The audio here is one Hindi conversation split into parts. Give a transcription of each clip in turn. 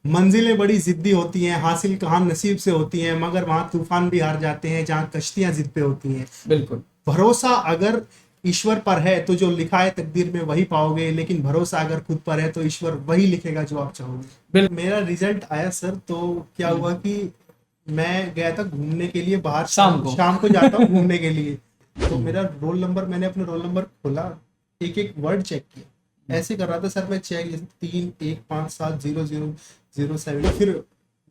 मंजिलें बड़ी जिद्दी होती हैं, हासिल कहाँ नसीब से होती हैं, मगर वहां तूफान भी हार जाते हैं जहाँ कश्तियां जिद पे होती हैं। बिल्कुल। भरोसा अगर ईश्वर पर है तो जो लिखा है तकदीर में वही पाओगे, लेकिन भरोसा अगर खुद पर है तो ईश्वर वही लिखेगा जो आप चाहोगे। बिल्कुल। मेरा रिजल्ट आया सर, तो क्या हुआ कि मैं गया था घूमने के लिए बाहर, शाम को। शाम को जाता हूँ घूमने के लिए। तो मेरा रोल नंबर, मैंने अपना रोल नंबर खोला, एक एक वर्ड चेक किया, ऐसे कर रहा था सर मैं चेक, जैसे 3 1 5 7 0 0 0 7। फिर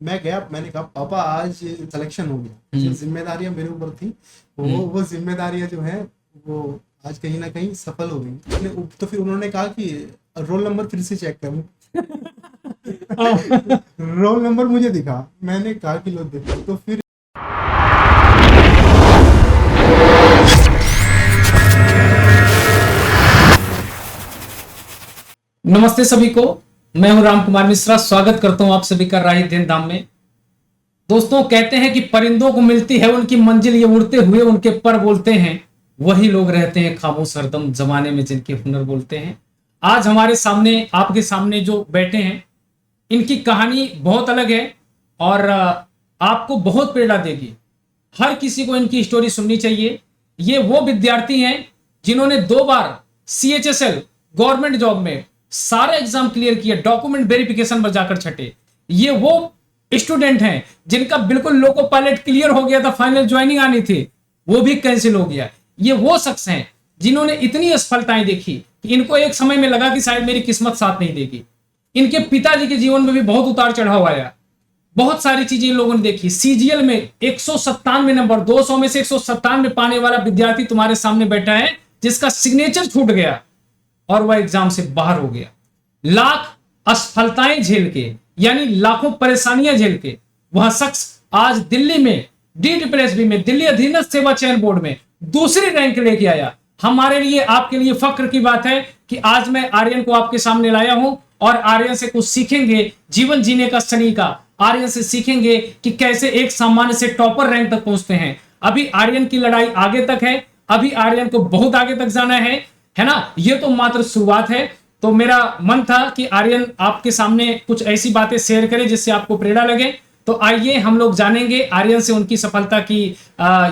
मैं गया, मैंने कहा पापा आज सिलेक्शन हो गया। जो जिम्मेदारियां मेरे ऊपर थी, वो जिम्मेदारियां जो है वो आज कहीं ना कहीं सफल हो गई। तो फिर उन्होंने कहा कि रोल नंबर फिर से चेक करूं। रोल नंबर मुझे दिखा, मैंने कहा कि लो देखो। तो फिर नमस्ते सभी को, मैं हूं राम कुमार मिश्रा। स्वागत करता हूं आप सभी का राही दिन धाम में। दोस्तों, कहते हैं कि परिंदों को मिलती है उनकी मंजिल, ये उड़ते हुए उनके पर बोलते हैं। वही लोग रहते हैं खामोश हरदम जमाने में जिनके हुनर बोलते हैं। आज हमारे सामने, आपके सामने जो बैठे हैं, इनकी कहानी बहुत अलग है और आपको बहुत प्रेरणा देगी। हर किसी को इनकी स्टोरी सुननी चाहिए। ये वो विद्यार्थी हैं जिन्होंने 2 बार CHSL गवर्नमेंट जॉब में सारे एग्जाम क्लियर किए, डॉक्यूमेंट वेरिफिकेशन पर जाकर छटे। ये वो स्टूडेंट हैं जिनका बिल्कुल लोको पायलट क्लियर हो गया था, फाइनल ज्वाइनिंग आनी थी, वो भी कैंसिल हो गया। ये वो शख्स हैं जिन्होंने इतनी असफलताएं देखी कि इनको एक समय में लगा कि शायद मेरी किस्मत साथ नहीं देगी। इनके पिताजी के जीवन में भी बहुत उतार चढ़ाव आया, बहुत सारी चीजें इन लोगों ने देखी। CGL में 197 नंबर, 200 में से 197 पाने वाला विद्यार्थी तुम्हारे सामने बैठा है जिसका सिग्नेचर छूट गया और वह एग्जाम से बाहर हो गया। लाख असफलताएं झेल के, यानी लाखों परेशानियां झेल के, वह शख्स आज दिल्ली में DSSB में, दिल्ली अधीनस्थ सेवा चयन बोर्ड में दूसरी रैंक लेके आया। हमारे लिए, आपके लिए फक्र की बात है कि आज मैं आर्यन को आपके सामने लाया हूं और आर्यन से कुछ सीखेंगे, जीवन जीने का सलीका। आर्यन से सीखेंगे कि कैसे एक सामान्य से टॉपर रैंक तक पहुंचते हैं। अभी आर्यन की लड़ाई आगे तक है, अभी आर्यन को बहुत आगे तक जाना है ना। ये तो मात्र शुरुआत है। तो मेरा मन था कि आर्यन आपके सामने कुछ ऐसी बातें शेयर करे जिससे आपको प्रेरणा लगे। तो आइए हम लोग जानेंगे आर्यन से उनकी सफलता की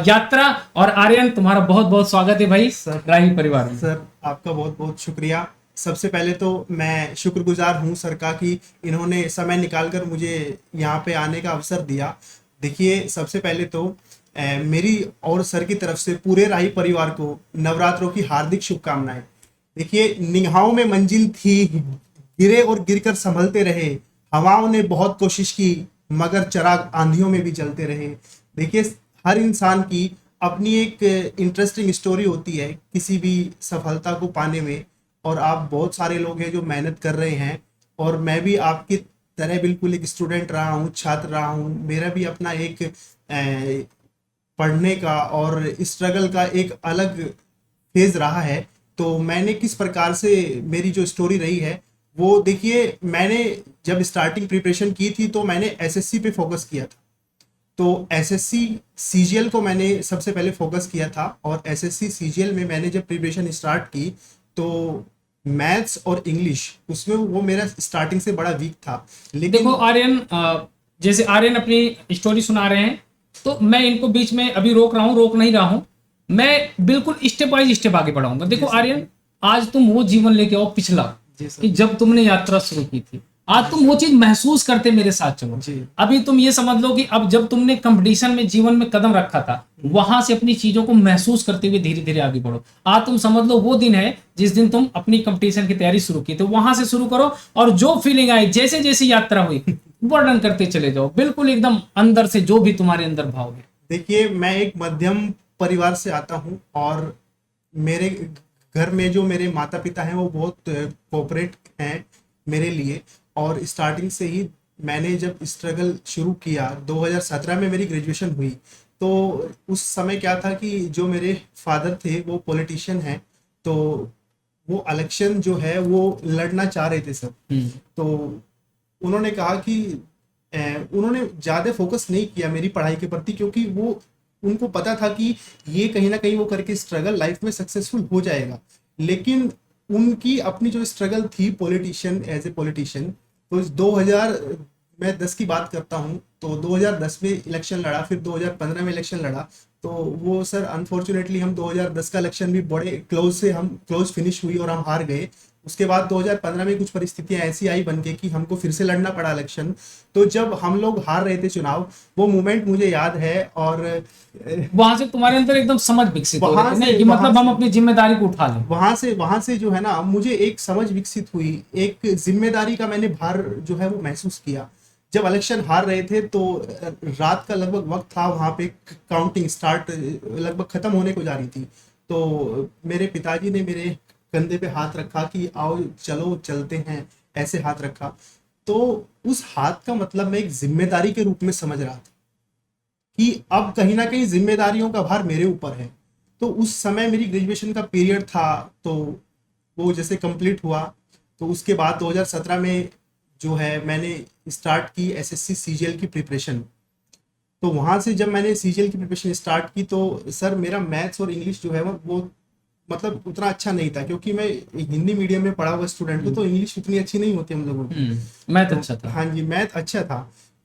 यात्रा। और आर्यन, तुम्हारा बहुत बहुत स्वागत है भाई सर, राही परिवार में। सर आपका बहुत बहुत शुक्रिया। सबसे पहले तो मैं शुक्रगुजार हूं सर का कि इन्होंने समय निकालकर मुझे यहाँ पे आने का अवसर दिया। देखिए, सबसे पहले तो मेरी और सर की तरफ से पूरे राही परिवार को नवरात्रों की हार्दिक शुभकामनाएं। देखिए, निगाहों में मंजिल थी, गिरे और गिरकर संभलते रहे, हवाओं ने बहुत कोशिश की मगर चराग आंधियों में भी चलते रहे। देखिए, हर इंसान की अपनी एक इंटरेस्टिंग स्टोरी होती है किसी भी सफलता को पाने में, और आप बहुत सारे लोग हैं जो मेहनत कर रहे हैं, और मैं भी आपकी तरह बिल्कुल एक स्टूडेंट रहा हूँ, छात्र रहा हूँ। मेरा भी अपना एक पढ़ने का और स्ट्रगल का एक अलग फेज रहा है। तो मैंने किस प्रकार से मेरी जो स्टोरी रही है वो देखिए, मैंने जब स्टार्टिंग प्रिपरेशन की थी तो मैंने SSC पे फोकस किया था। तो SSC CGL को मैंने सबसे पहले फोकस किया था, और SSC CGL में मैंने जब प्रिपरेशन स्टार्ट की तो मैथ्स और इंग्लिश, उसमें वो मेरा स्टार्टिंग से बड़ा वीक था। लेकिन देखो आर्यन, जैसे आर्यन अपनी स्टोरी सुना रहे हैं तो मैं इनको बीच में अभी रोक रहा हूँ, रोक नहीं रहा हूँ, मैं बिल्कुल स्टेप बाय स्टेप आगे बढ़ाऊंगा। देखो आर्यन, आज तुम वो जीवन लेके आओ पिछला, कि जब तुमने यात्रा शुरू की थी। आज तुम वो चीज महसूस करते मेरे साथ चलो। अभी तुम ये समझ लो कि अब जब तुमने कंपटीशन में जीवन में कदम रखा था, वहां से अपनी चीजों को महसूस करते हुए धीरे धीरे आगे बढ़ो। आज तुम समझ लो वो दिन है जिस दिन तुम अपनी कंपटीशन की तैयारी शुरू की, तो वहां से शुरू करो और जो फीलिंग आई, जैसे जैसी यात्रा हुई, वर्णन करते चले जाओ, बिल्कुल एकदम अंदर से जो भी तुम्हारे अंदर भाव है। देखिए, मैं एक मध्यम परिवार से आता हूँ, और मेरे घर में जो मेरे माता पिता हैं वो बहुत कोऑपरेट हैं मेरे लिए। और स्टार्टिंग से ही मैंने जब स्ट्रगल शुरू किया, 2017 में मेरी ग्रेजुएशन हुई, तो उस समय क्या था कि जो मेरे फादर थे वो पॉलिटिशियन हैं, तो वो इलेक्शन जो है वो लड़ना चाह रहे थे सर। तो उन्होंने कहा कि उन्होंने ज़्यादा फोकस नहीं किया मेरी पढ़ाई के प्रति, क्योंकि वो उनको पता था कि ये कहीं ना कहीं वो करके स्ट्रगल लाइफ में सक्सेसफुल हो जाएगा। लेकिन उनकी अपनी जो स्ट्रगल थी पॉलिटिशियन, एज ए पॉलिटिशियन, तो 2000 मैं 10 की बात करता हूँ तो 2010 में इलेक्शन लड़ा, फिर 2015 में इलेक्शन लड़ा। तो वो सर अनफॉर्चुनेटली हम 2010 का इलेक्शन भी बड़े क्लोज फिनिश हुई और हम हार गए। उसके बाद 2015 में कुछ परिस्थितियां ऐसी आई बन के कि हमको फिर से लड़ना पड़ा इलेक्शन। तो जब हम लोग हार रहे थे चुनाव, वो मोमेंट मुझे याद है। और वहां से तुम्हारे अंदर एकदम समझ विकसित हो वहां रही थी से नहीं कि वहां मतलब हम से अपनी जिम्मेदारी को उठा लें। वहां से जो है ना, मुझे एक समझ विकसित हुई, एक जिम्मेदारी का मैंने भार जो है वो महसूस किया। जब इलेक्शन हार रहे थे तो रात का लगभग वक्त था, वहां पे काउंटिंग स्टार्ट लगभग खत्म होने को जा रही थी। तो मेरे पिताजी ने मेरे कंधे पे हाथ रखा कि आओ चलो चलते हैं, ऐसे हाथ रखा। तो उस हाथ का मतलब मैं एक जिम्मेदारी के रूप में समझ रहा था कि अब कहीं ना कहीं जिम्मेदारियों का भार मेरे ऊपर है। तो उस समय मेरी ग्रेजुएशन का पीरियड था, तो वो जैसे कंप्लीट हुआ। तो उसके बाद 2017 में जो है मैंने स्टार्ट की एसएससी सीजीएल की प्रिपरेशन। तो वहाँ से जब मैंने सीजीएल की प्रिपरेशन स्टार्ट की तो सर मेरा मैथ्स और इंग्लिश जो है वो मतलब उतना अच्छा नहीं था, क्योंकि मैं हिंदी मीडियम में पढ़ा हुआ स्टूडेंट हूँ, तो इंग्लिश उतनी अच्छी नहीं होती हम लोगों की। मैथ तो अच्छा था। हाँ जी, मैथ अच्छा था।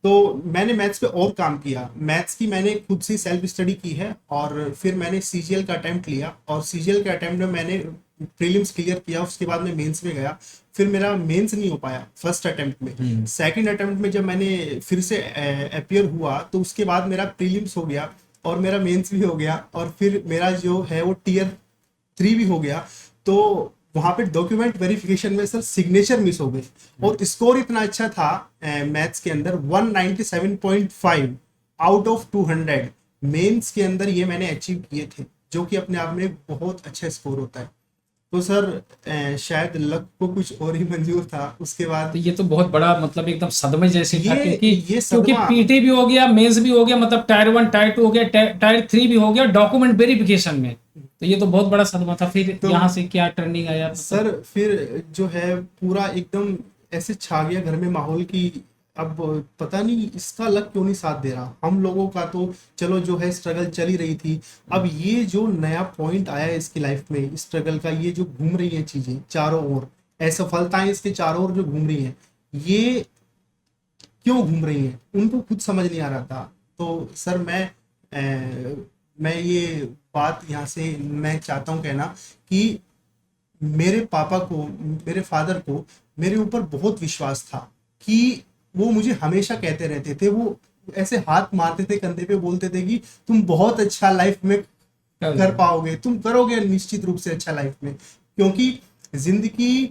तो मैंने मैथ्स पे और काम किया, मैथ्स की मैंने खुद से सेल्फ स्टडी की है। और फिर मैंने सीजीएल का अटेम्प्ट लिया, और सीजीएल के अटेम्प्ट में मैंने प्रीलिम्स क्लियर किया। उसके बाद मैं मेंस में गया, फिर मेरा मेंस नहीं हो पाया फर्स्ट अटेम्प्ट में। सेकंड अटेम्प्ट में जब मैंने फिर से अपियर हुआ तो उसके बाद मेरा प्रीलिम्स हो गया और मेरा मेंस भी हो गया, और फिर मेरा जो है वो टीयर 3 भी हो गया। तो वहां पे डॉक्यूमेंट वेरिफिकेशन में सर सिग्नेचर मिस हो गई, और स्कोर इतना अच्छा था मैथ्स के अंदर 197.5 आउट ऑफ 200 मेंस के अंदर ये मैंने अचीव किए थे, जो कि अपने आप में एक बहुत अच्छा स्कोर होता है। तो सर शायद लक को कुछ और ही मंजूर था उसके बाद। तो ये तो बहुत बड़ा मतलब एकदम सदमे जैसे था, क्योंकि ये क्योंकि सदमा। पीटी भी हो गया, मेंस भी हो गया, मतलब टायर 1 टायर 2 हो गया, टायर 3 भी हो गया डॉक्यूमेंट वेरिफिकेशन में। तो ये तो बहुत बड़ा सदमा था। फिर तो यहाँ से क्या टर्निंग आया मतलब? सर फिर जो है पूरा एकदम ऐसे छा गया घर में माहौल की अब पता नहीं इसका लक क्यों नहीं साथ दे रहा। हम लोगों का तो चलो जो है स्ट्रगल चल ही रही थी, अब ये जो नया पॉइंट आया है इसकी लाइफ में स्ट्रगल का, ये जो घूम रही है चीजें चारों ओर, असफलताएं इसके चारों ओर जो घूम रही हैं, ये क्यों घूम रही हैं उनको खुद समझ नहीं आ रहा था। तो सर मैं ये बात यहाँ से मैं चाहता हूँ कहना कि मेरे पापा को, मेरे फादर को मेरे ऊपर बहुत विश्वास था कि वो मुझे हमेशा कहते रहते थे, वो ऐसे हाथ मारते थे कंधे पे, बोलते थे कि तुम बहुत अच्छा लाइफ में कर पाओगे, तुम करोगे निश्चित रूप से अच्छा लाइफ में, क्योंकि जिंदगी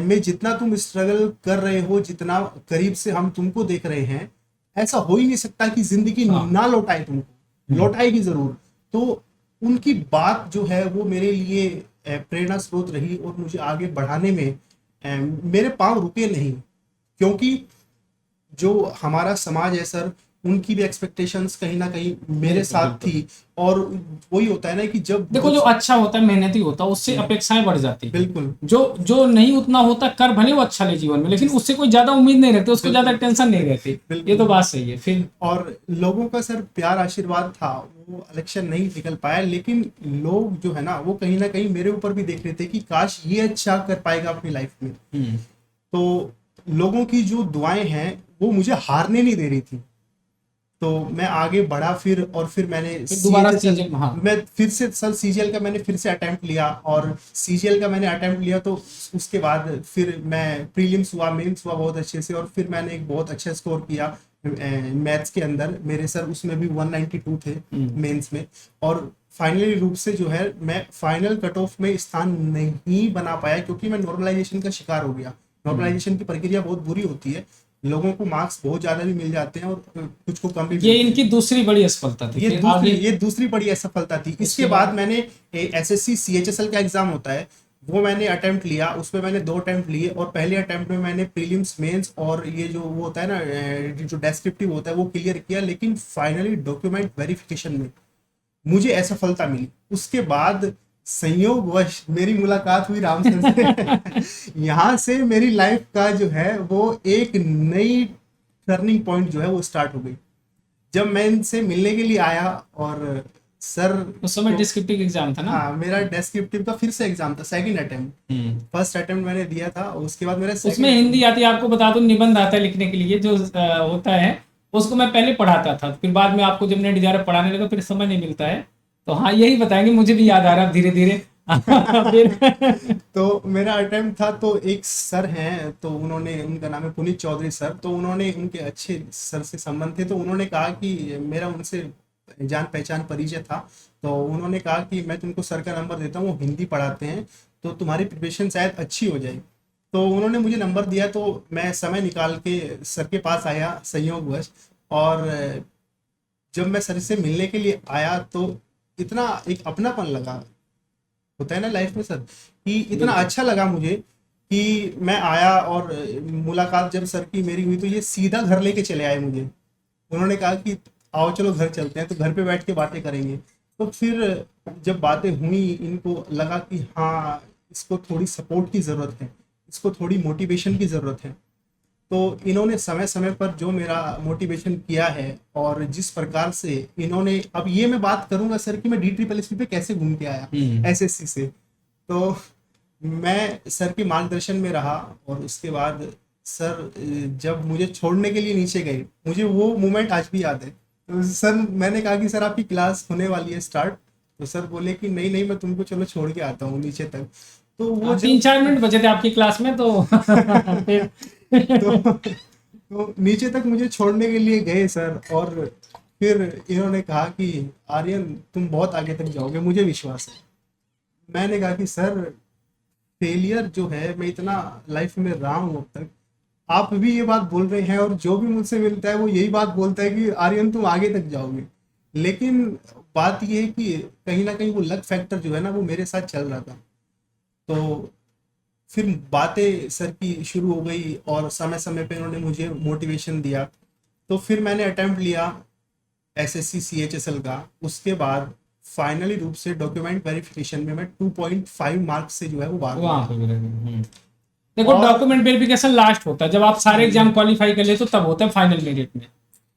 में जितना तुम स्ट्रगल कर रहे हो, जितना करीब से हम तुमको देख रहे हैं, ऐसा हो ही नहीं सकता कि जिंदगी ना लौटाए तुमको, लौटाएगी जरूर। तो उनकी बात जो है वो मेरे लिए प्रेरणा स्रोत रही, और मुझे आगे बढ़ाने में मेरे पांव रुके नहीं, क्योंकि जो हमारा समाज है सर, उनकी भी एक्सपेक्टेशंस कहीं ना कहीं मेरे साथ थी। और वही होता है ना कि जब देखो जो अच्छा होता है, मेहनती होता है, उससे अपेक्षाएं बढ़ जाती है। बिल्कुल जो जो नहीं उतना होता, कर भले वो अच्छा ले जीवन में, लेकिन उससे कोई ज्यादा उम्मीद नहीं रहती, उसको ज्यादा टेंशन नहीं रहती। ये तो बात सही है। फिर और लोगों का सर प्यार आशीर्वाद था, वो इलेक्शन नहीं निकल पाया, लेकिन लोग जो है ना वो कहीं ना कहीं मेरे ऊपर भी देख रहे थे कि काश ये अच्छा कर पाएगा अपनी लाइफ में। तो लोगों की जो दुआएं हैं वो मुझे हारने नहीं दे रही थी। तो मैं आगे बढ़ा फिर, और फिर मैंने दोबारा CHSL हाँ। मैं फिर से सर सीजीएल का मैंने फिर से अटेम्प्ट लिया, और सीजीएल का मैंने अटेम्प्ट लिया तो उसके बाद फिर मैं प्रीलिम्स हुआ, मेंस हुआ बहुत अच्छे से, और फिर मैंने एक बहुत अच्छा स्कोर किया मैथ्स के अंदर। मेरे सर उसमें भी 192 थे मेंस में, और फाइनली रूप से जो है मैं फाइनल कट ऑफ में स्थान नहीं बना पाया, क्योंकि मैं नॉर्मलाइजेशन का शिकार हो गया। नॉर्मलाइजेशन की प्रक्रिया बहुत बुरी होती है, लोगों को मार्क्स बहुत ज्यादा भी मिल जाते हैं और कुछ को कम भी ये इनकी दूसरी बड़ी असफलता थी। ये दूसरी बड़ी असफलता थी। इसके बाद मैंने एसएससी सीएचएसएल का एग्जाम होता है, वो मैंने अटेम्प्ट लिया, उसमें मैंने 2 अटेम्प्ट लिए, और पहले अटेम्प्ट में मैंने प्रीलिम्स मेंस और ये जो वो होता है ना जो डेस्क्रिप्टिव होता है वो क्लियर किया, लेकिन फाइनली डॉक्यूमेंट वेरिफिकेशन में मुझे असफलता मिली। उसके बाद संयोगवश मेरी मुलाकात हुई राम सर से यहाँ से मेरी लाइफ का जो है वो एक नई टर्निंग पॉइंट जो है वो स्टार्ट हो गई। जब मैं इनसे मिलने के लिए आया और सर उस समय को, डिस्क्रिप्टिव एग्जाम था ना? हाँ मेरा डेस्क्रिप्टिव का फिर से एग्जाम था, सेकंड अटेम्प्ट। फर्स्ट अटेम्प्ट मैंने दिया था, उसके बाद मेरा उसमें सेकंड हिंदी अटेम्प्ट। आती है, आपको बता दूं, निबंध आता है लिखने के लिए जो होता है, उसको मैं पहले पढ़ाता था, फिर बाद में आपको जब नेट द्वारा पढ़ाने लगा फिर समय नहीं मिलता है। तो हाँ, यही बताएंगे, मुझे भी याद आ रहा है धीरे धीरे। फिर तो मेरा अटेम्प्ट था, तो एक सर हैं, तो उन्होंने, उनका नाम है पुनीत चौधरी सर, तो उन्होंने, उनके अच्छे सर से संबंध थे, तो उन्होंने कहा कि मेरा उनसे जान पहचान परिचय था, तो उन्होंने कहा कि मैं तुमको सर का नंबर देता हूँ, वो हिंदी पढ़ाते हैं, तो तुम्हारी प्रिपरेशन शायद अच्छी हो जाएगी। तो उन्होंने मुझे नंबर दिया, तो मैं समय निकाल के सर के पास आया संयोगवश। और जब मैं सर से मिलने के लिए आया, तो इतना एक अपनापन लगा, होता है ना लाइफ में सर, कि इतना बिल्कुल। अच्छा लगा मुझे कि मैं आया, और मुलाकात जब सर की मेरी हुई, तो ये सीधा घर लेके चले आए मुझे। उन्होंने कहा कि आओ चलो घर चलते हैं, तो घर पे बैठ के बातें करेंगे। तो फिर जब बातें हुई, इनको लगा कि हाँ इसको थोड़ी सपोर्ट की ज़रूरत है, इसको थोड़ी मोटिवेशन की ज़रूरत है। तो इन्होंने समय समय पर जो मेरा मोटिवेशन किया है, और जिस प्रकार से इन्होंने, अब ये मैं बात करूंगा सर कि मैं डी ट्रिपल एस पी पे कैसे घूम के आया एसएससी से। तो मैं सर के मार्गदर्शन में रहा, और उसके बाद सर जब मुझे छोड़ने के लिए नीचे गए, मुझे वो मोमेंट आज भी याद है। तो सर, मैंने कहा कि सर आपकी क्लास होने वाली है स्टार्ट, तो सर बोले कि नहीं नहीं, मैं तुमको चलो छोड़ के आता हूँ नीचे तक। तो वो हाँ, 3-4 मिनट जब बचे थे आपकी क्लास में तो फिर तो नीचे तक मुझे छोड़ने के लिए गए सर, और फिर इन्होंने कहा कि आर्यन तुम बहुत आगे तक जाओगे, मुझे विश्वास है। मैंने कहा कि सर फेलियर जो है, मैं इतना लाइफ में रहा हूँ अब तक, आप भी ये बात बोल रहे हैं, और जो भी मुझसे मिलता है वो यही बात बोलता है कि आर्यन तुम आगे तक जाओगे। लेकिन बात ये है कि कहीं ना कहीं वो लक फैक्टर जो है ना, वो मेरे साथ चल रहा था। तो फिर बातें सर की शुरू हो गई, और समय समय पे उन्होंने मुझे मोटिवेशन दिया। तो फिर मैंने अटेम्प्ट लिया एसएससी सीएचएसएल का। उसके बाद फाइनली रूप से डॉक्यूमेंट वेरिफिकेशन में मैं 2.5 मार्क्स से जो है वो बाहर हो वहां गया। पे मिला। देखो, और डॉक्यूमेंट वेरिफिकेशन लास्ट होता है, जब आप सारे एग्जाम क्वालिफाई कर लेते हो तब होता है फाइनल मेरिट में।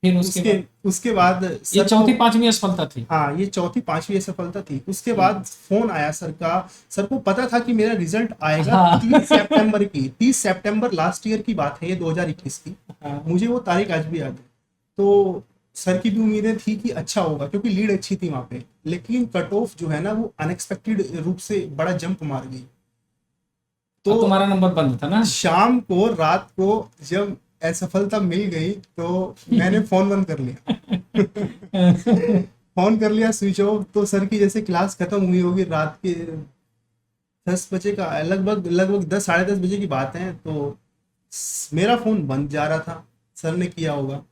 फिर उसके उसके बाद उसके बाद ये सर को, चौथी पांचवी असफलता थी। हाँ ये चौथी पांचवी असफलता थी। उसके बाद फोन आया सर का। सर को पता था कि मेरा रिजल्ट आएगा हाँ 30 सितंबर की, 30 सितंबर लास्ट ईयर की बात है ये, 2021 की। हाँ। मुझे वो तारीख आज भी याद है। तो सर की भी उम्मीदें थी कि अच्छा होगा, क्योंकि लीड अच्छी थी वहां पे। लेकिन कट ऑफ जो है ना, वो अनएक्सपेक्टेड रूप से बड़ा जंप मार गई। तो अब तुम्हारा नंबर बंद था ना? शाम को, रात को जब असफलता मिल गई, तो मैंने फोन बंद कर लिया। फोन कर लिया स्विच ऑफ। तो सर की जैसे क्लास खत्म हुई होगी रात के 10 बजे का, लगभग लगभग 10 साढ़े 10 बजे की बात है, तो मेरा फोन बंद जा रहा था। सर ने किया होगा।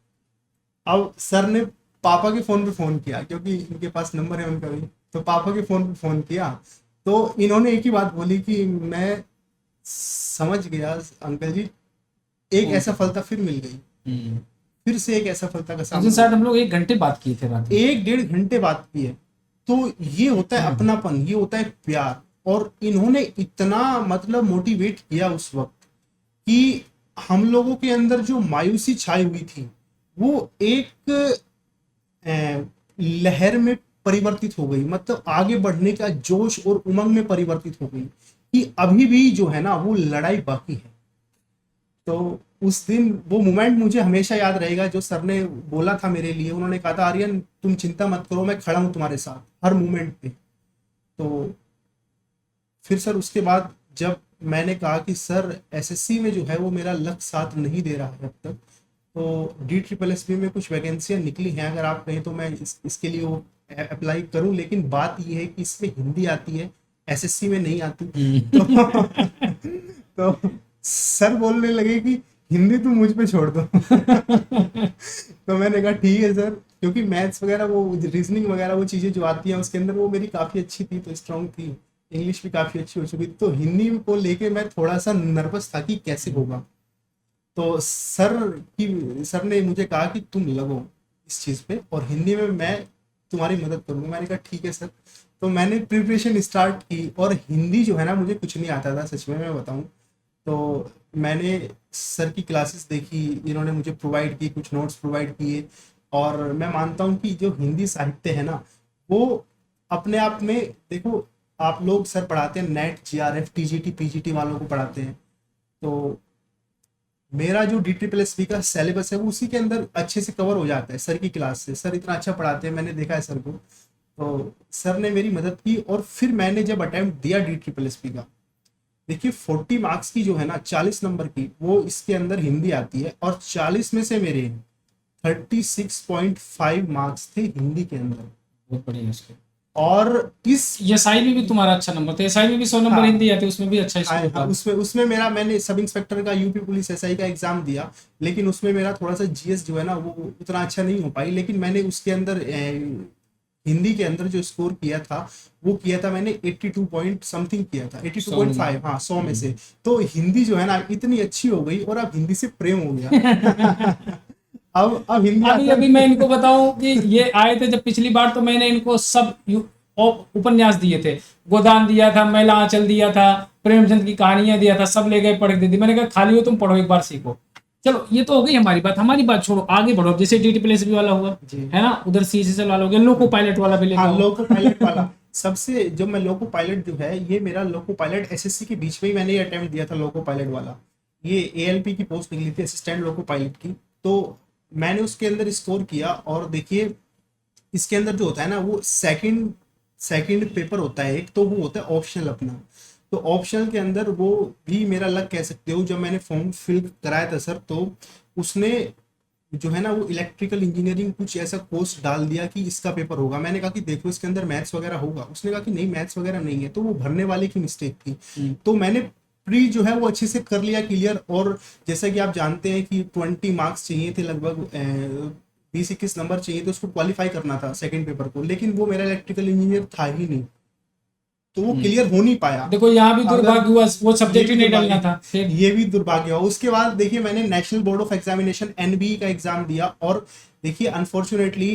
अब सर ने पापा के फोन पे फोन किया, क्योंकि इनके पास नंबर है उनका भी। तो पापा के फोन पे फोन किया, तो इन्होंने एक ही बात बोली कि मैं समझ गया अंकल जी, एक कौन सा? असफलता फिर मिल गई। फिर से एक असफलता का उस दिन सामना शायद हुआ। हम लोग 1 घंटे बात किए थे रात में। 1 डेढ़ घंटे बात की है। तो ये होता है अपनापन, ये होता है प्यार। और इन्होंने इतना मतलब मोटिवेट किया उस वक्त, कि हम लोगों के अंदर जो मायूसी छाई हुई थी, वो एक लहर में परिवर्तित हो गई। मतलब आगे बढ़ने का जोश और उमंग में परिवर्तित हो गई, कि अभी भी जो है ना, वो लड़ाई बाकी है। तो उस दिन वो मोमेंट मुझे हमेशा याद रहेगा, जो सर ने बोला था मेरे लिए। उन्होंने कहा था, आर्यन तुम चिंता मत करो, मैं खड़ा हूं तुम्हारे साथ हर मोमेंट पे। तो फिर सर उसके बाद जब मैंने कहा कि सर एसएससी में जो है वो मेरा लक साथ नहीं दे रहा है अब तक, तो डी ट्रिपल एस पी में कुछ वैकेंसियां निकली हैं, अगर आप कहें तो मैं इसके लिए वो अप्लाई करूं। लेकिन बात ये है कि इसमें हिंदी आती है, एसएससी में नहीं आती। तो तो सर बोलने लगे कि हिंदी तुम मुझ पे छोड़ दो। तो मैंने कहा ठीक है सर, क्योंकि मैथ्स वगैरह, वो रीजनिंग वगैरह, वो चीज़ें जो आती हैं उसके अंदर, वो मेरी काफ़ी अच्छी थी, तो स्ट्रांग थी। इंग्लिश भी काफ़ी अच्छी हो चुकी थी। तो हिंदी को लेके मैं थोड़ा सा नर्वस था कि कैसे होगा। तो सर ने मुझे कहा कि तुम लगो इस चीज़ पे, और हिंदी में मैं तुम्हारी मदद करूंगा। मैंने कहा ठीक है सर। तो मैंने प्रिपरेशन स्टार्ट की, और हिंदी जो है ना, मुझे कुछ नहीं आता था सच में मैं बताऊं तो। मैंने सर की क्लासेस देखी, इन्होंने मुझे प्रोवाइड की, कुछ नोट्स प्रोवाइड किए। और मैं मानता हूँ कि जो हिंदी साहित्य है ना, वो अपने आप में देखो, आप लोग सर पढ़ाते हैं नेट, जीआरएफ, टीजीटी, पीजीटी वालों को पढ़ाते हैं, तो मेरा जो डी ट्रिपल एस पी का सिलेबस है वो उसी के अंदर अच्छे से कवर हो जाता है सर की क्लास से। सर इतना अच्छा पढ़ाते हैं, मैंने देखा है सर को, तो सर ने मेरी मदद की। और फिर मैंने जब अटेम्प्ट दिया डी ट्रिपल एस पी का, देखिए 40 मार्क्स की जो है ना, 40 नंबर की, वो इसके अंदर हिंदी आती है, और 40 में से मेरे 36.5 मार्क्स थे हिंदी के अंदर। बहुत बढ़िया उसके। और इस एसआई में भी तुम्हारा अच्छा नंबर था, एसआई में भी 100 नंबर हाँ, हिंदी आती, उसमें भी अच्छा स्कोर था। उसमें उसमें मेरा, मैंने सब इंस्पेक्टर का, यूपी पुलिस एसआई का एग्जाम दिया, लेकिन उसमें मेरा थोड़ा सा जीएस जो है ना वो उतना अच्छा नहीं हो पाई। लेकिन मैंने उसके अंदर हिंदी के अंदर जो स्कोर किया था वो किया था मैंने 82 पॉइंट समथिंग किया था, 82.5, हाँ 100 में से। तो हिंदी जो है ना इतनी अच्छी हो गई, और अब हिंदी से प्रेम हो गया। अब हिंदी अभी अभी मैं इनको बताऊं कि ये आए थे जब पिछली बार, तो मैंने इनको सब उपन्यास दिए थे, गोदान दिया था, मैला आंचल दिया था, प्रेमचंद की कहानियां दिया था, सब ले गए पढ़ के दी। मैंने कहा खाली हो तुम, पढ़ो एक बार, सीखो। चलो ये तो हो गई हमारी बात छोड़ो, आगे बढ़ो। जैसे DTPSB वाला हुआ है ना, उधर CCL वाला हो गया, लोको पायलट वाला भी लेकर। हाँ, लोको पायलट वाला सबसे, जो मैं लोको पायलट जो है, ये मेरा लोको पायलट एसएससी के बीच में ही मैंने ये अटेम्प्ट दिया था लोको पायलट वाला। ये एएलपी की पोस्ट निकली थी, असिस्टेंट लोको पायलट की, तो मैंने उसके अंदर स्कोर किया। और देखिए इसके अंदर जो होता है ना, वो सेकंड पेपर होता है एक, तो वो होता है ऑप्शनल अपना। तो ऑप्शनल के अंदर वो भी मेरा लक कह सकते हो। जब मैंने फॉर्म फिल कराया था सर, तो उसने जो है ना वो इलेक्ट्रिकल इंजीनियरिंग कुछ ऐसा कोर्स डाल दिया कि इसका पेपर होगा। मैंने कहा कि देखो इसके अंदर मैथ्स वगैरह होगा, उसने कहा कि नहीं मैथ्स वगैरह नहीं है। तो वो भरने वाले की मिस्टेक थी। तो मैंने प्री जो है वो अच्छे से कर लिया क्लियर। और जैसा कि आप जानते हैं कि 20 मार्क्स चाहिए थे लगभग, 20-21 नंबर चाहिए थे उसको क्वालिफाई करना था सेकंड पेपर को, लेकिन वो मेरा इलेक्ट्रिकल इंजीनियर था ही नहीं, तो वो क्लियर हो नहीं पाया। देखो यहाँ भी दुर्भाग्य हुआ, वो सब्जेक्ट ही नहीं डालना था। ये भी दुर्भाग्य हुआ। उसके बाद देखिए मैंने national board of examination NBE का एग्जाम दिया, और देखिए अनफॉर्चुनेटली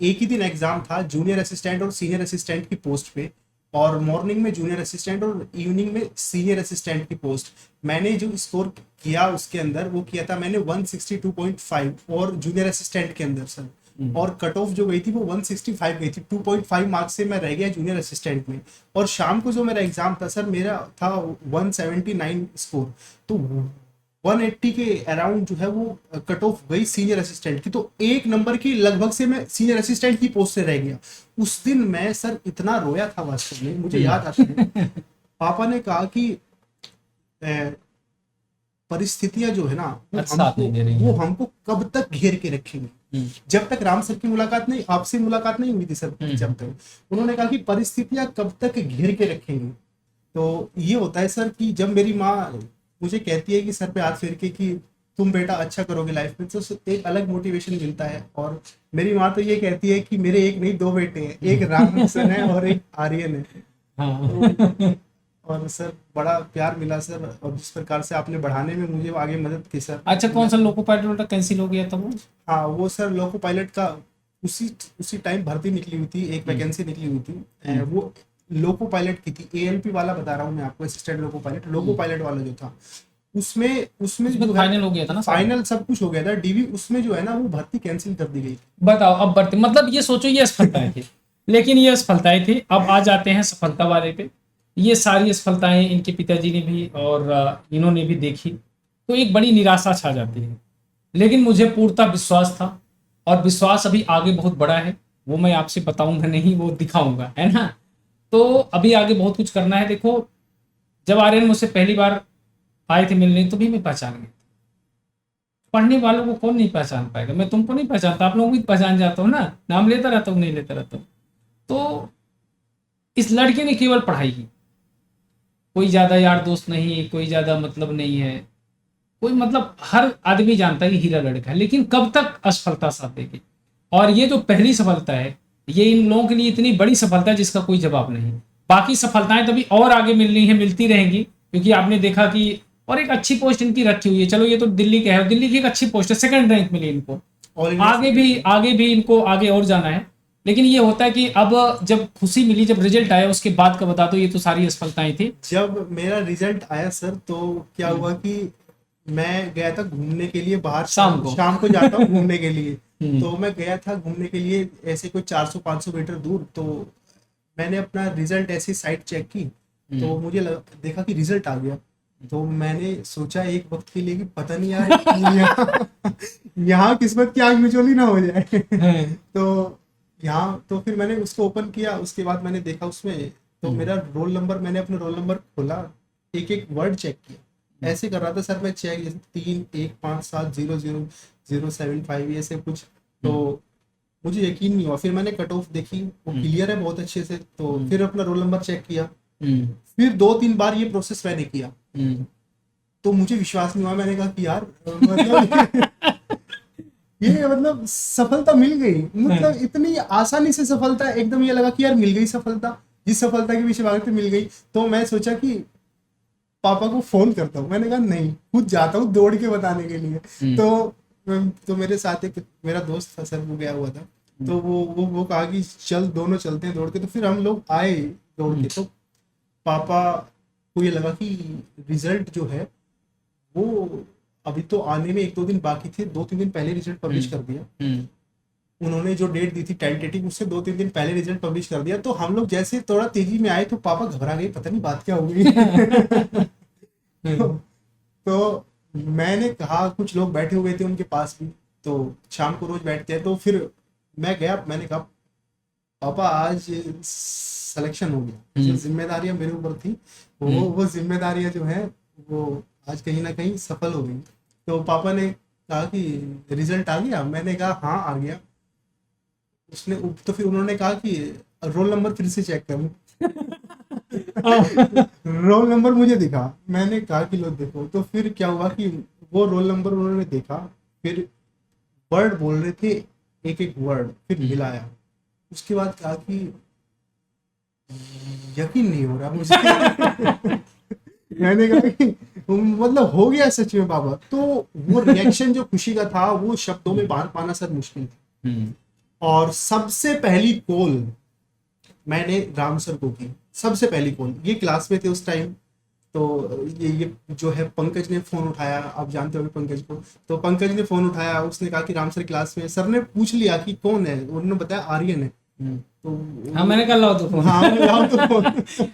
एक ही दिन एग्जाम था, जूनियर असिस्टेंट और सीनियर असिस्टेंट की पोस्ट पे, और मॉर्निंग में जूनियर असिस्टेंट और इवनिंग में सीनियर असिस्टेंट की पोस्ट। मैंने जो स्कोर किया उसके अंदर, वो किया था मैंने 162.5, और जूनियर असिस्टेंट के अंदर सर, और कट ऑफ जो गई थी वो 165 गई थी। 2.5 मार्क्स से मैं रह गया जूनियर असिस्टेंट में। और शाम को जो मेरा एग्जाम था सर, मेरा था 179 स्कोर, तो 180 के अराउंड जो है वो कट ऑफ गई सीनियर असिस्टेंट की। तो एक नंबर की लगभग से मैं सीनियर असिस्टेंट की पोस्ट से रह गया। उस दिन मैं सर इतना रोया था वास्तव में, मुझे याद आता है। पापा ने कहा कि परिस्थितियां जो है ना वो हमको कब तक घेर के रखेंगी। जब तक राम सर की मुलाकात नहीं, आपसे मुलाकात नहीं हुई थी सर, जब तक उन्होंने कहा कि परिस्थितियां कब तक घेर के रखेंगी। तो ये होता है सर कि जब मेरी माँ मुझे कहती है कि सर पे हाथ फेर के कि तुम बेटा अच्छा करोगे लाइफ में, तो एक अलग मोटिवेशन मिलता है। और मेरी माँ तो ये कहती है कि मेरे एक नहीं 2 बेटे हैं, एक राम किशन है और एक आर्यन है। तो, और सर बड़ा प्यार मिला सर, और जिस प्रकार से आपने बढ़ाने में मुझे आगे मदद की सर। अच्छा, कौन सा लोको पायलट कैंसिल हो गया था वो? हाँ वो सर लोको पायलट का उसी टाइम भर्ती निकली हुई थी, एक वैकेंसी निकली हुई थी। वो लोको पायलट की थी, एएलपी वाला बता रहा हूँ मैं आपको, assistant loco pilot. Loco pilot वाला जो था उसमें जो फाइनल हो गया था ना, फाइनल सब कुछ हो गया था, डीवी उसमें जो है ना वो भर्ती कैंसिल कर दी गई। बताओ अब भर्ती, मतलब ये सोचो ये असफलताएं थी, लेकिन ये असफलताएं थी। अब आ जाते हैं सफलता वाले पे। ये सारी असफलताएं इनके पिताजी ने भी और इन्होंने भी देखी, तो एक बड़ी निराशा छा जाती है। लेकिन मुझे पूर्णतः विश्वास था, और विश्वास अभी आगे बहुत बड़ा है, वो मैं आपसे बताऊंगा नहीं, वो दिखाऊंगा, है ना। तो अभी आगे बहुत कुछ करना है। देखो जब आर्यन मुझसे पहली बार आए थे मिलने, तो भी मैं पहचान गया। पढ़ने वालों को कौन नहीं पहचान पाएगा? मैं तुमको नहीं पहचानता, आप लोगों को भी पहचान जाता हूँ ना, नाम लेता रहता हूँ, नहीं लेता रहता हूँ। तो इस लड़के ने केवल पढ़ाई की, कोई ज्यादा यार दोस्त नहीं, कोई ज्यादा मतलब नहीं है, कोई मतलब हर आदमी जानता है कि हीरा लड़का है, लेकिन कब तक असफलता साथ देगी। और ये जो पहली सफलता है, ये इन लोगों के लिए इतनी बड़ी सफलता है जिसका कोई जवाब नहीं। बाकी सफलताएं तभी और आगे मिलनी है, मिलती रहेंगी, क्योंकि आपने देखा कि और एक अच्छी पोस्ट इनकी रखी हुई है। चलो ये तो दिल्ली के है, दिल्ली की एक अच्छी पोस्ट है, 2nd रैंक मिली इनको, आगे भी इनको आगे और जाना है। लेकिन ये होता है कि अब जब खुशी मिली, जब रिजल्ट आया, उसके बाद का बता दो, ये तो सारी असफलताएं थी। जब मेरा रिजल्ट आया सर, तो क्या हुआ कि मैं गया था घूमने के लिए बाहर, शाम को। जाता हूँ घूमने के लिए। हम्म, तो मैं गया था घूमने के लिए ऐसे कोई 400-500 मीटर दूर। तो मैंने अपना रिजल्ट ऐसी साइट चेक की, हम्म, तो मुझे देखा कि रिजल्ट आ गया। तो मैंने सोचा एक वक्त के लिए कि पता नहीं यार यहाँ यहाँ किस्मत की आग मिचोली ना हो जाए। हाँ, तो यहाँ तो फिर मैंने उसको ओपन किया, उसके बाद मैंने देखा उसमें, तो मेरा रोल नंबर, मैंने अपना रोल नंबर खोला, एक एक वर्ड चेक किया, ऐसे कर रहा था सर मैं चेक, जैसे 3 1 5 7 0 0 0 7 5 ऐसे कुछ। तो मुझे यकीन नहीं हुआ, फिर मैंने कट ऑफ देखी, वो क्लियर है बहुत अच्छे से। तो फिर अपना रोल नंबर चेक किया, हम्म, फिर 2-3 बार ये प्रोसेस मैंने किया, हम्म, तो मुझे विश्वास नहीं हुआ। मैंने कहा कि यार मतलब ये मतलब सफलता मिल गई, मतलब इतनी आसानी से सफलता, एकदम ये लगा कि यार मिल गई सफलता, जिस सफलता के पीछे भागते मिल गई। तो मैं सोचा कि पापा को फोन करता हूँ, मैंने कहा नहीं, खुद जाता हूँ दौड़ के बताने के लिए। तो मेरे साथ एक मेरा दोस्त था सर, वो गया हुआ था, तो वो कहा कि चल दोनों चलते हैं दौड़ के। तो फिर हम लोग आए दौड़ के। तो पापा को ये लगा कि रिजल्ट जो है वो अभी तो आने में 1-2 दिन बाकी थे, 2-3 दिन पहले रिजल्ट पब्लिश कर दिया। उन्होंने जो डेट दी थी टेंटेटिव, उससे 2-3 दिन पहले रिजल्ट पब्लिश कर दिया। तो हम लोग जैसे थोड़ा तेजी में आए तो पापा घबरा गए, पता नहीं बात क्या हो गई। तो मैंने कहा, कुछ लोग बैठे हुए थे उनके पास भी, तो शाम को रोज बैठते हैं। तो फिर मैं गया, मैंने कहा पापा आज सिलेक्शन हो गया, जो जिम्मेदारियां मेरे ऊपर थी वो जिम्मेदारियां जो है वो आज कहीं ना कहीं सफल हो गई। तो पापा ने कहा कि रिजल्ट आ गया, मैंने कहा हाँ आ गया। तो फिर उन्होंने कहा कि रोल नंबर फिर से चेक करूं। रोल नंबर मुझे दिखा, मैंने कहा कि लो देखो। तो फिर क्या हुआ कि वो रोल नंबर उन्होंने देखा, फिर वर्ड बोल रहे थे, एक एक वर्ड फिर मिलाया। उसके बाद कहा कि यकीन नहीं हो रहा मुझे। मैंने कहा कि मतलब हो गया सच में बाबा। तो वो रिएक्शन जो खुशी का था वो शब्दों में बाहर पाना सर मुश्किल था। और सबसे पहली कॉल मैंने राम सर को की, सबसे पहली कॉल। ये क्लास में थे उस टाइम। तो ये जो है पंकज ने फोन उठाया, आप जानते होंगे पंकज को। तो पंकज ने फोन उठाया, उसने कहा कि राम सर क्लास में। सर ने पूछ लिया कि कौन है, उन्होंने बताया आर्यन है। तो हाँ, मैंने कहा लाओ तो फोन। हाँ लाओ तो फोन।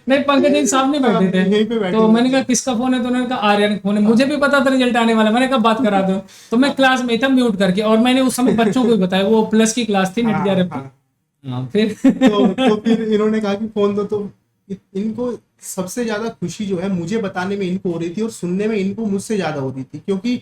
नहीं, पंकज जी सामने बैठे थे, यहीं पे बैठे तो हुए मैंने थे। कहा किसका फोन है, तो उन्होंने कहा आर्यन का फोन है। मुझे भी पता था रिजल्ट आने वाला, मैंने कहा बात करा दो। तो मैं क्लास में था म्यूट करके, और मैंने उस समय बच्चों को भी बताया, वो प्लस की क्लास थी नेट हाँ जेआरएफ हाँ। की। हाँ, फिर तो फिर इन्होंने कहा कि फोन दो। तो इनको सबसे ज्यादा खुशी जो है मुझे बताने में इनको हो रही थी, और सुनने में इनको मुझसे ज्यादा हो रही थी। क्योंकि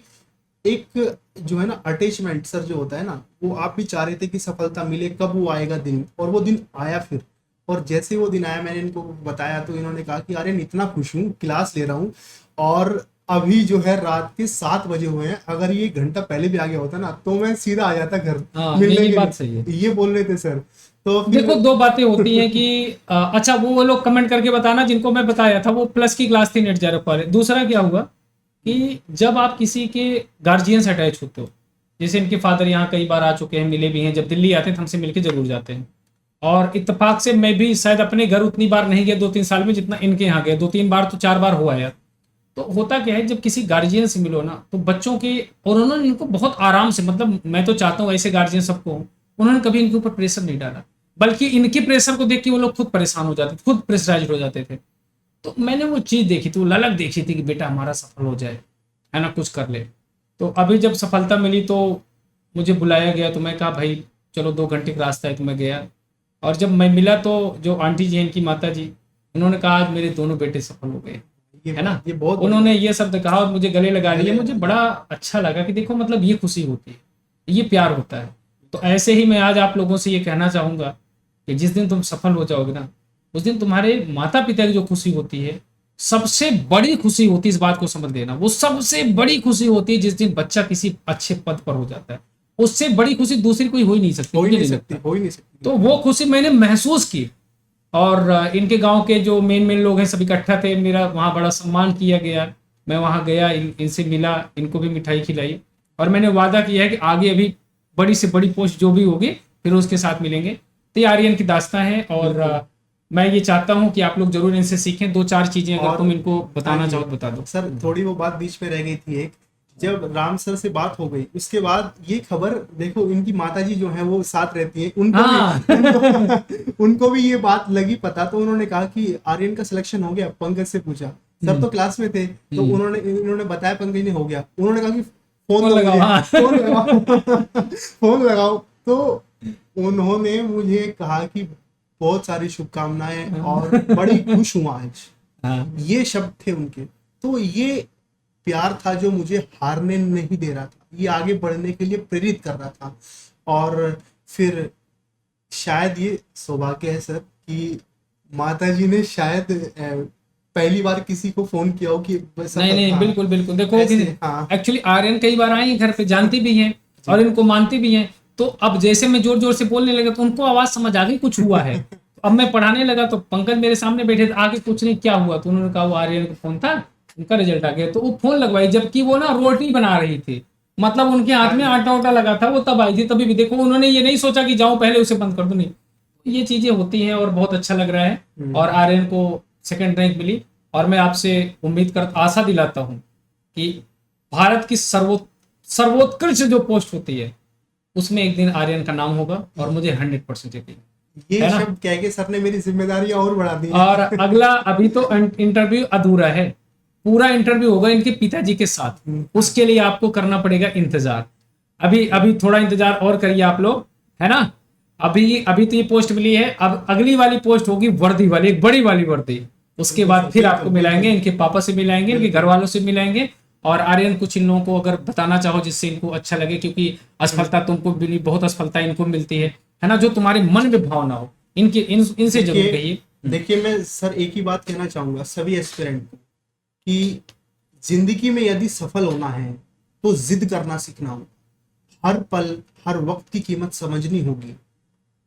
एक जो है ना अटैचमेंट सर जो होता है ना, वो आप भी चाह रहे थे कि सफलता मिले, कब वो आएगा दिन, और वो दिन आया फिर। और जैसे वो दिन आया मैंने इनको बताया, तो इन्होंने कहा कि अरे इतना खुश हूँ, क्लास ले रहा हूँ, और अभी जो है रात के 7 बजे हुए हैं, अगर ये 1 घंटा पहले भी आ गया होता ना तो मैं सीधा आ जाता घर हाँ, मिलने ये के बात सही है। लिए। ये बोल रहे थे सर। तो फिर देखो, दो बातें होती हैं कि अच्छा, वो लोग कमेंट करके बताना जिनको मैं बताया था, वो प्लस की क्लास थी नेट जेआरएफ वाले। दूसरा क्या हुआ कि जब आप किसी के गार्जियन से अटैच होते हो, जैसे इनके फादर यहाँ कई बार आ चुके हैं, मिले भी हैं, जब दिल्ली आते हैं तो हमसे मिलके जरूर जाते हैं। और इत्तेफाक से मैं भी शायद अपने घर उतनी बार नहीं गया 2-3 साल में जितना इनके यहाँ गया, 2-3 बार तो 4 बार हुआ यार। तो होता क्या है, जब किसी गार्जियन से मिलो ना, तो बच्चों के, और उन्होंने इनको बहुत आराम से, मतलब मैं तो चाहता हूँ ऐसे गार्जियन सबको हों, उन्होंने कभी इनके ऊपर प्रेशर नहीं डाला, बल्कि इनके प्रेशर को देख के वो लोग खुद परेशान हो जाते थे, खुद प्रेशराइज हो जाते थे। तो मैंने वो चीज़ देखी थी, वो ललक देखी थी कि बेटा हमारा सफल हो जाए, है ना, कुछ कर ले। तो अभी जब सफलता मिली तो मुझे बुलाया गया, तो मैं कहा भाई चलो 2 घंटे का रास्ता है, तो मैं गया। और जब मैं मिला तो जो आंटी जी हैं, इनकी माता जी, उन्होंने कहा आज मेरे दोनों बेटे सफल हो गए, है ना। ये बहुत उन्होंने ये शब्द कहा और मुझे गले लगा लिया। मुझे बड़ा अच्छा लगा कि देखो, मतलब ये खुशी होती है, ये प्यार होता है। तो ऐसे ही मैं आज आप लोगों से ये कहना चाहूंगा कि जिस दिन तुम सफल हो जाओगे ना, उस दिन तुम्हारे माता पिता की जो खुशी होती है, सबसे बड़ी खुशी होती है, इस बात को समझ लेना। वो सबसे बड़ी खुशी होती है जिस दिन बच्चा किसी अच्छे पद पर हो जाता है। उससे बड़ी खुशी दूसरी कोई हो ही नहीं सकती, हो ही मुझे नहीं नहीं सकती, लगता। हो ही नहीं सकती। तो वो खुशी मैंने महसूस की। और इनके गांव के जो मेन मेन लोग हैं सब इकट्ठा थे, मेरा वहाँ बड़ा सम्मान किया गया। मैं वहाँ गया, इनसे मिला, इनको भी मिठाई खिलाई, और मैंने वादा किया है कि आगे अभी बड़ी से बड़ी पोस्ट जो भी होगी फिर उसके साथ मिलेंगे। तो ये आर्यन की दास्तां है, और मैं ये चाहता हूँ कि आप लोग जरूर इनसे सीखें। 2-4 चीजें अगर और तुम इनको बताना हाँ चाहो तो बता दो। सर, थोड़ी वो बात बीच में रह गई थी एक, जब राम सर से बात हो गई उसके बाद ये खबर देखो, इनकी माताजी जो है वो साथ रहती हैं, उनको भी ये बात लगी पता, तो उन्होंने कहा कि आर्यन का सिलेक्शन हो गया। पंकज से पूछा, सब तो क्लास में थे, तो इन्होंने बताया पंकज ने हो गया। उन्होंने कहा कि फोन लगाओ, फोन लगाओ। तो उन्होंने मुझे कहा कि बहुत सारी शुभकामनाएं और बड़ी खुश हुआ आज। ये शब्द थे उनके। तो ये प्यार था जो मुझे हारने नहीं दे रहा था, ये आगे बढ़ने के लिए प्रेरित कर रहा था। और फिर शायद ये सौभाग्य है सर कि माताजी ने शायद पहली बार किसी को फोन किया हो कि नहीं, बिल्कुल बिल्कुल। देखो एक्चुअली आर्यन कई बार आई घर पे, जानती भी हैं और इनको मानती भी हैं। तो अब जैसे मैं जोर जोर से बोलने लगा तो उनको आवाज समझ आ गई कुछ हुआ है। अब मैं पढ़ाने लगा तो पंकज मेरे सामने बैठे थे, आगे कुछ नहीं क्या हुआ, तो उन्होंने कहा वो आर्यन का फोन था, उनका रिजल्ट आ गया। तो वो फोन लगवाई, जबकि वो ना रोटी बना रही थी, मतलब उनके हाथ में आटा उटा लगा था, वो तब आई थी। तभी भी देखो उन्होंने ये नहीं सोचा कि जाऊं पहले उसे बंद कर दूं, नहीं। ये चीजें होती हैं और बहुत अच्छा लग रहा है। और आर्यन को सेकंड रैंक मिली और मैं आपसे आशा दिलाता हूं कि भारत की सर्वोत्कृष्ट जो पोस्ट होती है उसमें एक दिन आर्यन का नाम होगा और मुझे 100% यकीन। ये शब्द कह के सर ने मेरी जिम्मेदारियां और बढ़ा दी। और अगला अभी तो इंटरव्यू अधूरा है, पूरा इंटरव्यू होगा इनके पिताजी के साथ, उसके लिए आपको करना पड़ेगा इंतजार। अभी थोड़ा इंतजार और करिए आप लोग, है ना। अभी तो ये पोस्ट मिली है, अब अगली वाली पोस्ट होगी वर्दी वाली, एक बड़ी वाली वर्दी। उसके बाद फिर आपको मिलाएंगे, इनके पापा से मिलाएंगे, इनके घर वालों से मिलाएंगे। और आर्यन कुछ इन लोगों को अगर बताना चाहो जिससे इनको अच्छा लगे, क्योंकि असफलता तुमको मिली, बहुत असफलता इनको मिलती है ना, जो तुम्हारे मन में भावना हो इनसे जरूर कहिए। देखिए मैं सर एक ही बात कहना चाहूंगा सभी एस्पिरेंट को कि जिंदगी में यदि सफल होना है तो जिद करना सीखना होगा। हर पल हर वक्त की कीमत समझनी होगी।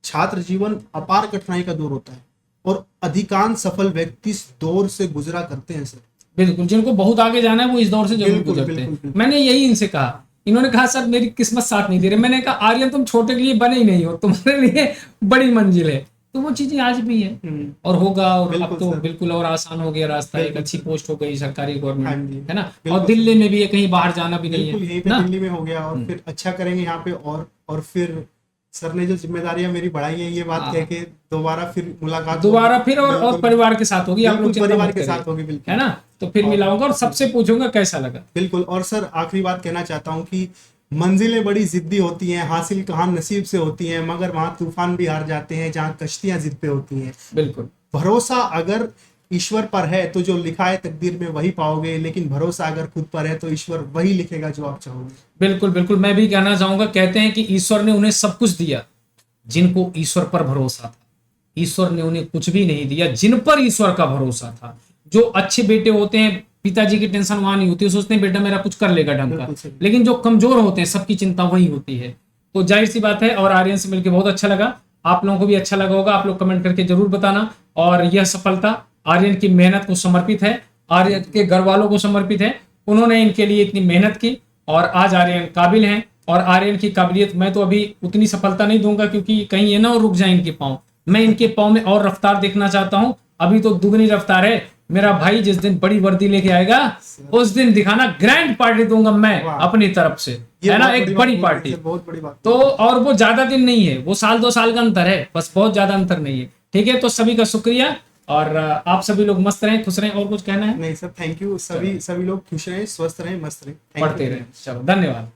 छात्र जीवन अपार कठिनाई का दौर होता है और अधिकांश सफल व्यक्ति इस दौर से गुजरा करते हैं सर। बिल्कुल, जिनको बहुत आगे जाना है वो इस दौर से जरूर गुजरते हैं। मैंने यही इनसे कहा, इन्होंने कहा सर मेरी किस्मत साथ नहीं दे रही। मैंने कहा आर्यन तुम छोटे के लिए बने ही नहीं हो, तुम्हारे लिए बड़ी मंजिल है। तो वो चीजें आज भी है और होगा, और अब तो बिल्कुल और आसान हो गया रास्ता, एक अच्छी पोस्ट हो गई सरकारी गवर्नमेंट, है ना। और दिल्ली में भी है, कहीं बाहर जाना भी नहीं है ना, दिल्ली में हो गया। और फिर अच्छा करेंगे यहाँ पे। और फिर सर ने जो जिम्मेदारियां मेरी बढ़ाई है, ये बात कह के दोबारा फिर मुलाकात, दोबारा फिर और परिवार के साथ होगी, आप लोग परिवार के साथ होगी, बिल्कुल, है ना। तो फिर मिलाऊंगा और सबसे पूछूंगा कैसा लगा। बिल्कुल। और सर आखिरी बात कहना चाहता हूँ कि मंजिलें बड़ी जिद्दी होती हैं, हासिल कहाँ नसीब से होती हैं, मगर वहाँ तूफान भी हार जाते हैं जहाँ कश्तियां जिद पे होती हैं। बिल्कुल, भरोसा अगर ईश्वर पर है तो जो लिखा है तकदीर में वही पाओगे, लेकिन भरोसा अगर खुद पर है तो ईश्वर वही लिखेगा जो आप चाहोगे। बिल्कुल बिल्कुल, मैं भी कहना चाहूंगा, कहते हैं कि ईश्वर ने उन्हें सब कुछ दिया जिनको ईश्वर पर भरोसा था। ईश्वर ने उन्हें कुछ भी नहीं दिया जिन पर ईश्वर का भरोसा था। जो अच्छे बेटे होते हैं पिताजी की टेंशन वहां नहीं होती, सोचते हैं बेटा मेरा कुछ कर लेगा ढंग का, लेकिन जो कमजोर होते हैं सबकी चिंता वही होती है। तो जाहिर सी बात है। और आर्यन से मिलकर बहुत अच्छा लगा, आप लोगों को भी अच्छा लगा होगा, आप लोग कमेंट करके जरूर बताना। और यह सफलता आर्यन की मेहनत को समर्पित है, आर्यन के घर वालों को समर्पित है। उन्होंने इनके लिए इतनी मेहनत की और आज आर्यन काबिल हैं। और आर्यन की काबिलियत मैं तो अभी उतनी सफलता नहीं दूंगा क्योंकि कहीं ये ना रुक जाए इनके पांव। मैं इनके पांव में और रफ्तार देखना चाहता हूं। अभी तो दुगनी रफ्तार है। मेरा भाई जिस दिन बड़ी वर्दी लेके आएगा उस दिन दिखाना, ग्रैंड पार्टी दूंगा मैं अपनी तरफ से, है ना, एक बड़ी पार्टी। बहुत बड़ी बात। तो और वो ज्यादा दिन नहीं है, वो 1-2 साल का अंतर है बस, बहुत ज्यादा अंतर नहीं है। ठीक है, तो सभी का शुक्रिया और आप सभी लोग मस्त रहें, खुश रहें। और कुछ कहना है? नहीं सर, थैंक यू। सभी लोग खुश रहें, स्वस्थ रहें, मस्त रहें, पढ़ते रहें। चलो, धन्यवाद।